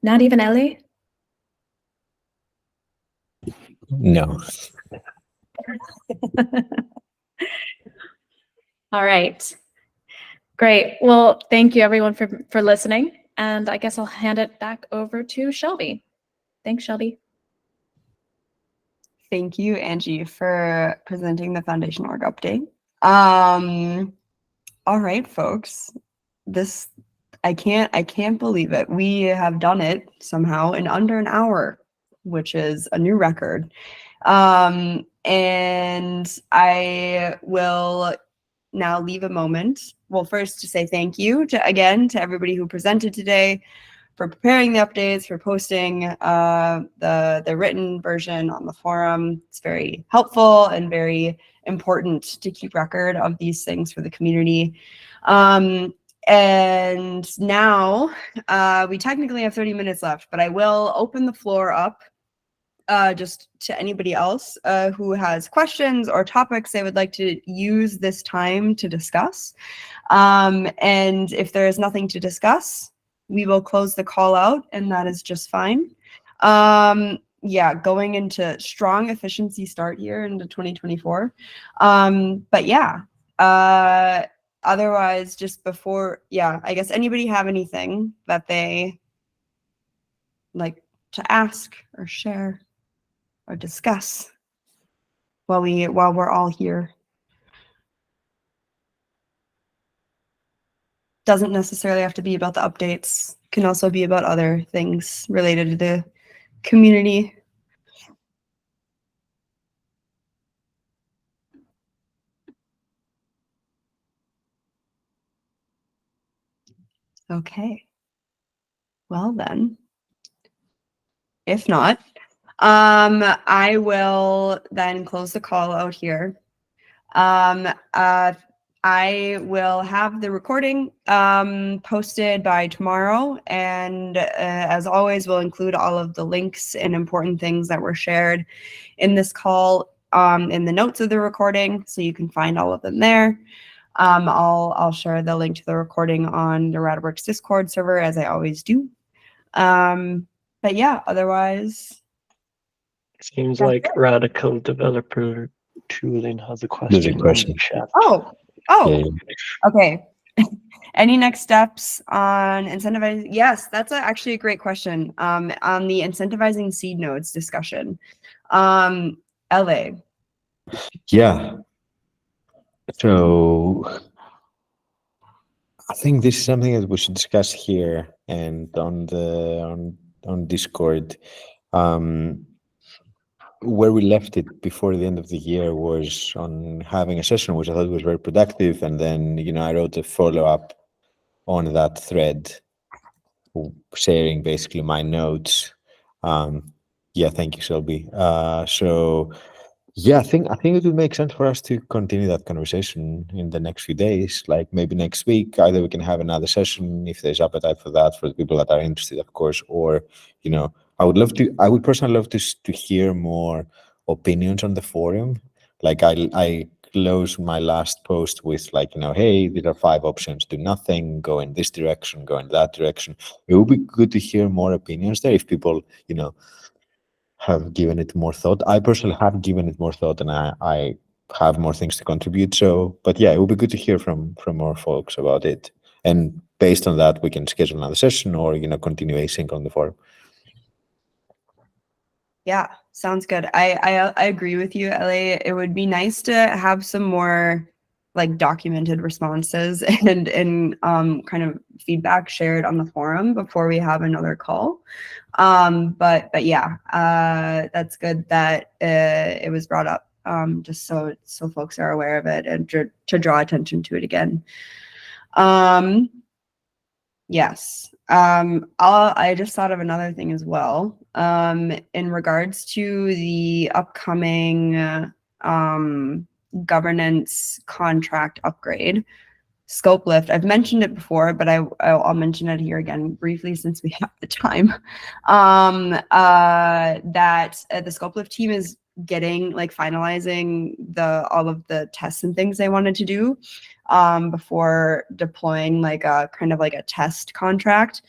Not even Ellie? No. All right. Great. Well, thank you everyone for listening. And I guess I'll hand it back over to Shelby. Thanks, Shelby. Thank you, Angie, for presenting the Foundation Org update. All right, folks. I can't believe it. We have done it somehow in under an hour, which is a new record. And I will now leave a moment. Well, first to say thank you to everybody who presented today, for preparing the updates, for posting the written version on the forum. It's very helpful and very important to keep record of these things for the community. And now we technically have 30 minutes left, but I will open the floor up just to anybody else who has questions or topics they would like to use this time to discuss. And if there is nothing to discuss, we will close the call out, and that is just fine. Yeah, going into strong efficiency start here into 2024. But yeah, otherwise, just before, yeah, I guess anybody have anything that they like to ask or share or discuss while we're all here? Doesn't necessarily have to be about the updates. Can also be about other things related to the community. Okay. Well then, if not, I will then close the call out here. I will have the recording posted by tomorrow, and as always, we'll include all of the links and important things that were shared in this call in the notes of the recording, so you can find all of them there. I'll share the link to the recording on the Radworks Discord server, as I always do. But yeah, otherwise, seems like Radicle Developer Tooling has a question. There's a question. In the chat. Oh, Yeah. okay. Any next steps on incentivizing? Yes, that's actually a great question. On the incentivizing seed nodes discussion. LA. Yeah. So I think this is something that we should discuss here and on Discord. Where we left it before the end of the year was on having a session which I thought was very productive, and then I wrote a follow-up on that thread, sharing basically my notes. Yeah, thank you, Shelby. So yeah, I think it would make sense for us to continue that conversation in the next few days, like maybe next week. Either we can have another session if there's appetite for that, for the people that are interested, of course, or I would personally love to hear more opinions on the forum. Like I close my last post with like, hey, there are 5 options, do nothing, go in this direction, go in that direction. It would be good to hear more opinions there if people, have given it more thought. I personally have given it more thought, and I have more things to contribute. So, but yeah, it would be good to hear from more folks about it. And based on that, we can schedule another session or, continue async on the forum. Yeah, sounds good. I agree with you, Ellie. It would be nice to have some more like documented responses and kind of feedback shared on the forum before we have another call. But yeah, that's good that it was brought up, just so folks are aware of it and to draw attention to it again. Yes. I just thought of another thing as well. In regards to the upcoming governance contract upgrade, Scopelift. I've mentioned it before, but I'll mention it here again briefly since we have the time. That the Scopelift team is getting finalizing all of the tests and things they wanted to do before deploying a test contract.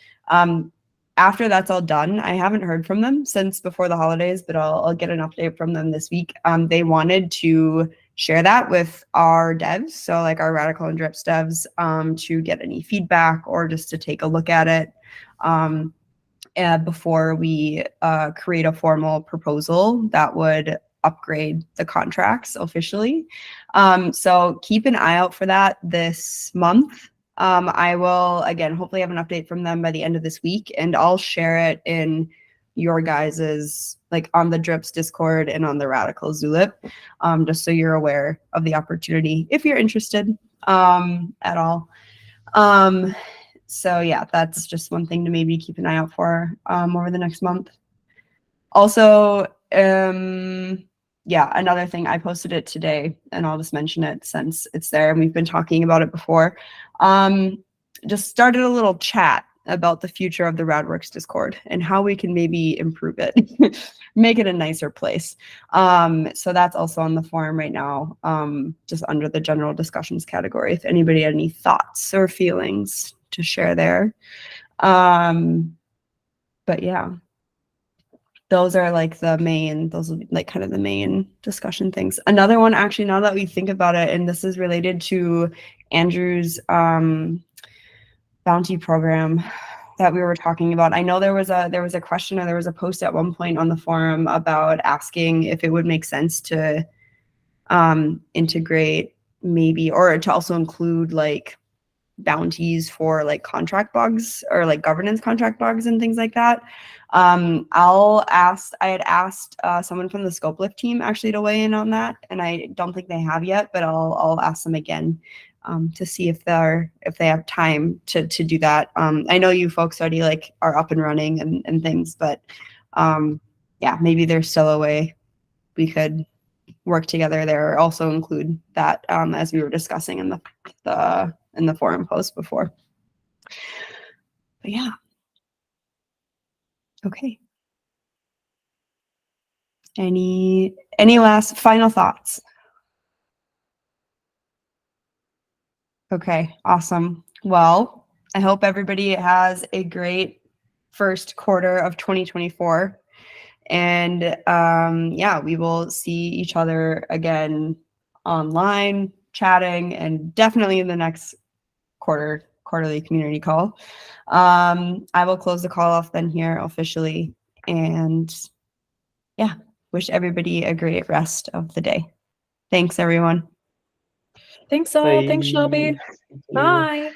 After that's all done, I haven't heard from them since before the holidays, but I'll get an update from them this week. They wanted to share that with our devs, so our Radicle and Drips devs, to get any feedback or just to take a look at it before we create a formal proposal that would upgrade the contracts officially. So keep an eye out for that this month. I will, again, hopefully have an update from them by the end of this week, and I'll share it in your guys's, on the Drips Discord and on the Radicle Zulip, just so you're aware of the opportunity if you're interested at all. So yeah, that's just one thing to maybe keep an eye out for over the next month. Also, yeah, another thing, I posted it today, and I'll just mention it since it's there and we've been talking about it before. Just started a little chat about the future of the Radworks Discord and how we can maybe improve it, make it a nicer place. So that's also on the forum right now, just under the general discussions category, if anybody had any thoughts or feelings to share there. But yeah, those are those will be kind of the main discussion things. Another one, actually, now that we think about it, and this is related to Andrew's bounty program that we were talking about. I know there was a question, or there was a post at one point on the forum about asking if it would make sense to integrate maybe, or to also include bounties for contract bugs or governance contract bugs and things like that. I had asked someone from the Scopelift team actually to weigh in on that, and I don't think they have yet, but I'll ask them again to see if they have time to do that. I know you folks already are up and running and things, but yeah, maybe there's still a way we could work together there, or also include that as we were discussing in the forum post before. But yeah. Okay. Any last final thoughts? Okay, awesome. Well, I hope everybody has a great first quarter of 2024. And yeah, we will see each other again online, chatting, and definitely in the next quarterly community call. I will close the call off then here officially, and yeah, wish everybody a great rest of the day. Thanks, everyone. Thanks all. Thanks, Shelby. Thank you. Bye.